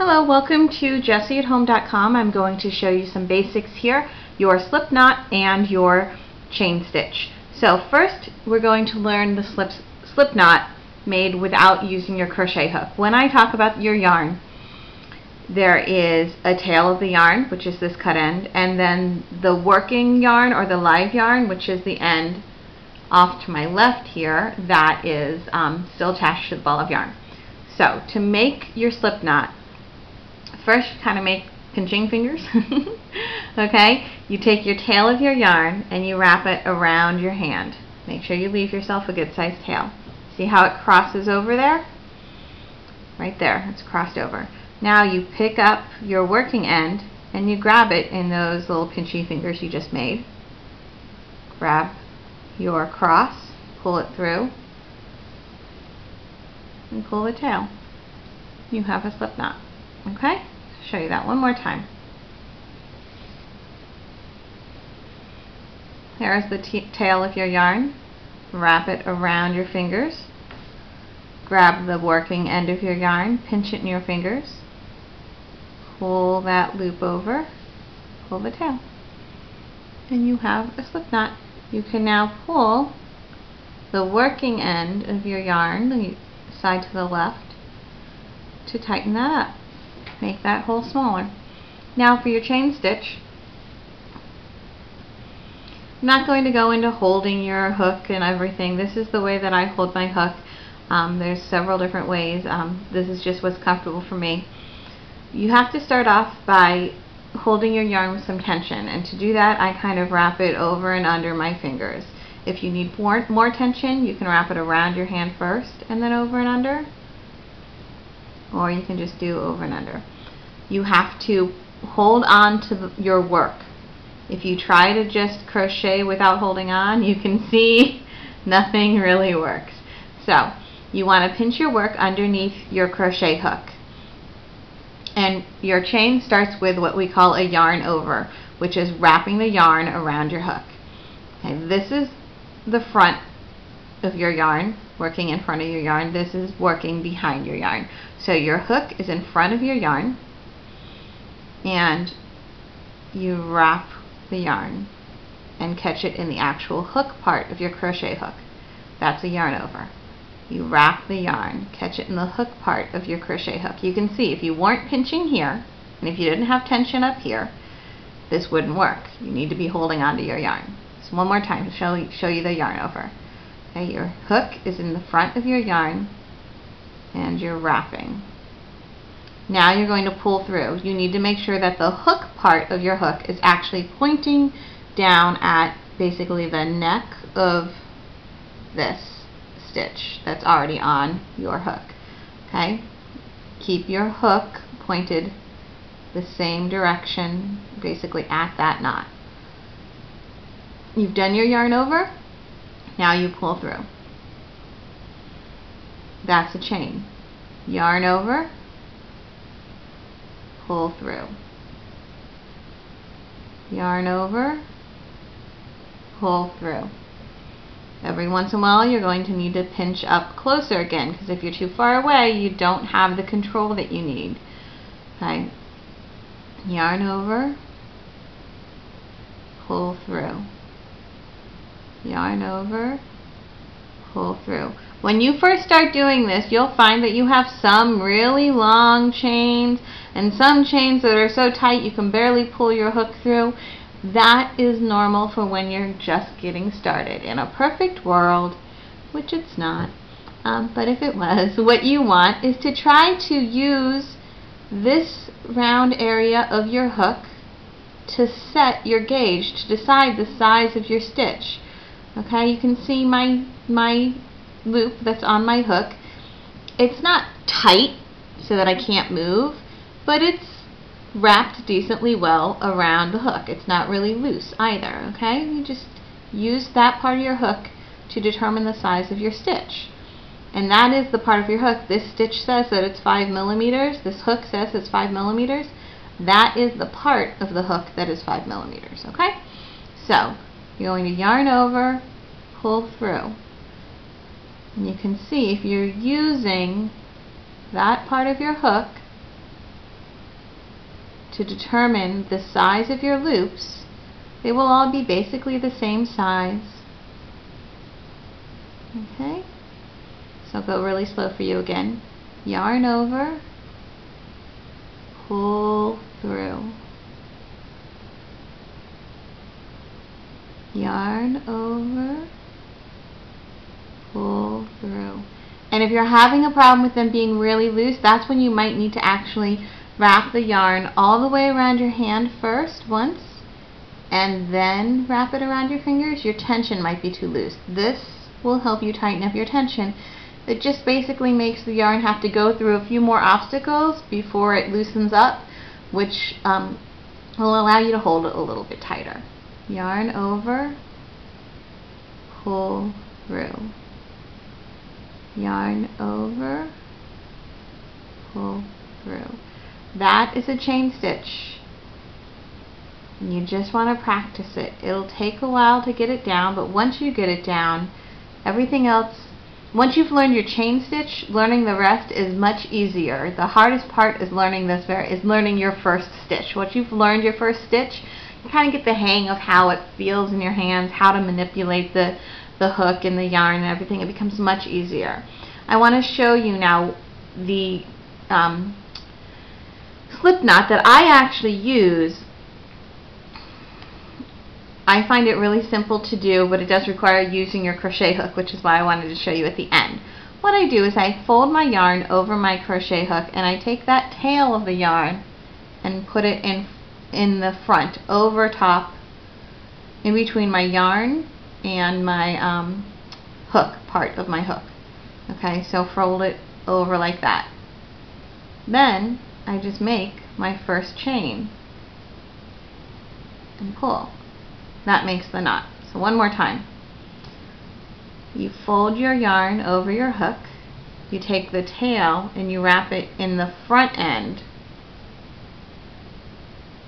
Hello, welcome to JessieAtHome.com. I'm going to show you some basics here, your slip knot and your chain stitch. So first we're going to learn the slip knot made without using your crochet hook. When I talk about your yarn, there is a tail of the yarn, which is this cut end, and then the working yarn or the live yarn, which is the end off to my left here, that is still attached to the ball of yarn. So to make your slip knot, first you kind of make pinching fingers. Okay, you take your tail of your yarn and you wrap it around your hand. Make sure you leave yourself a good sized tail. See how it crosses over there? Right there, it's crossed over. Now you pick up your working end and you grab it in those little pinchy fingers you just made. Grab your cross, pull it through, and pull the tail. You have a slip knot. Okay? Show you that one more time. There's the tail of your yarn. Wrap it around your fingers. Grab the working end of your yarn, pinch it in your fingers. Pull that loop over, pull the tail. And you have a slip knot. You can now pull the working end of your yarn, the side to the left, to tighten that up. Make that hole smaller. Now for your chain stitch, I'm not going to go into holding your hook and everything. This is the way that I hold my hook. There's several different ways. This is just what's comfortable for me. You have to start off by holding your yarn with some tension, and to do that I kind of wrap it over and under my fingers. If you need more tension, you can wrap it around your hand first and then over and under, or you can just do over and under. You have to hold on to your work. If you try to just crochet without holding on, you can see nothing really works. So you want to pinch your work underneath your crochet hook. And your chain starts with what we call a yarn over, which is wrapping the yarn around your hook. Okay, this is the front of your yarn, working in front of your yarn. This is working behind your yarn. So your hook is in front of your yarn, and you wrap the yarn and catch it in the actual hook part of your crochet hook. That's a yarn over. You wrap the yarn, catch it in the hook part of your crochet hook. You can see if you weren't pinching here, and if you didn't have tension up here, this wouldn't work. You need to be holding onto your yarn. So one more time to show you the yarn over. Okay, your hook is in the front of your yarn and you're wrapping. Now you're going to pull through. You need to make sure that the hook part of your hook is actually pointing down at basically the neck of this stitch that's already on your hook. Okay? Keep your hook pointed the same direction, basically at that knot. You've done your yarn over. Now you pull through. That's a chain. Yarn over, pull through. Yarn over, pull through. Every once in a while you're going to need to pinch up closer again, because if you're too far away you don't have the control that you need. Okay. Yarn over, pull through. Yarn over, pull through. When you first start doing this, you'll find that you have some really long chains and some chains that are so tight you can barely pull your hook through. That is normal for when you're just getting started. In a perfect world, which it's not, but if it was, what you want is to try to use this round area of your hook to set your gauge, to decide the size of your stitch. Okay, you can see my loop that's on my hook. It's not tight so that I can't move, but it's wrapped decently well around the hook. It's not really loose either. Okay, you just use that part of your hook to determine the size of your stitch, and that is the part of your hook. This stitch says that it's 5 millimeters. This hook says it's 5 millimeters. That is the part of the hook that is 5 millimeters. Okay, so you're going to yarn over, pull through. And you can see if you're using that part of your hook to determine the size of your loops, they will all be basically the same size. Okay, so I'll go really slow for you again. Yarn over, pull through. Yarn over, pull through. And if you're having a problem with them being really loose, that's when you might need to actually wrap the yarn all the way around your hand first once, and then wrap it around your fingers. Your tension might be too loose. This will help you tighten up your tension. It just basically makes the yarn have to go through a few more obstacles before it loosens up, which will allow you to hold it a little bit tighter. Yarn over, pull through. Yarn over, pull through. That is a chain stitch. You just want to practice it. It'll take a while to get it down, but once you get it down, everything else, once you've learned your chain stitch, learning the rest is much easier. The hardest part is learning your first stitch. Once you've learned your first stitch, you kind of get the hang of how it feels in your hands, how to manipulate the hook and the yarn and everything. It becomes much easier. I want to show you now the slip knot that I actually use. I find it really simple to do, but it does require using your crochet hook, which is why I wanted to show you at the end. What I do is I fold my yarn over my crochet hook, and I take that tail of the yarn and put it in the front, over top, in between my yarn and my hook part of my hook. Okay, so fold it over like that. Then I just make my first chain and pull. That makes the knot. So one more time. You fold your yarn over your hook, you take the tail and you wrap it in the front end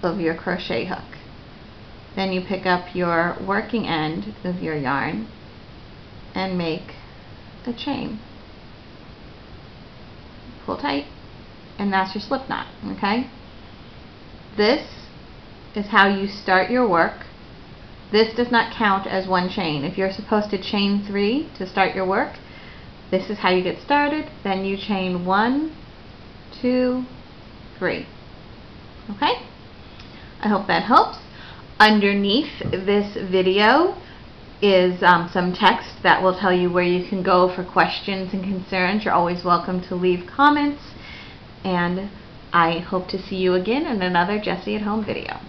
of your crochet hook. Then you pick up your working end of your yarn and make a chain. Pull tight, and that's your slip knot. Okay? This is how you start your work. This does not count as one chain. If you're supposed to chain 3 to start your work, this is how you get started. Then you chain 1, 2, 3. Okay? I hope that helps. Underneath this video is some text that will tell you where you can go for questions and concerns. You're always welcome to leave comments, and I hope to see you again in another Jessie at Home video.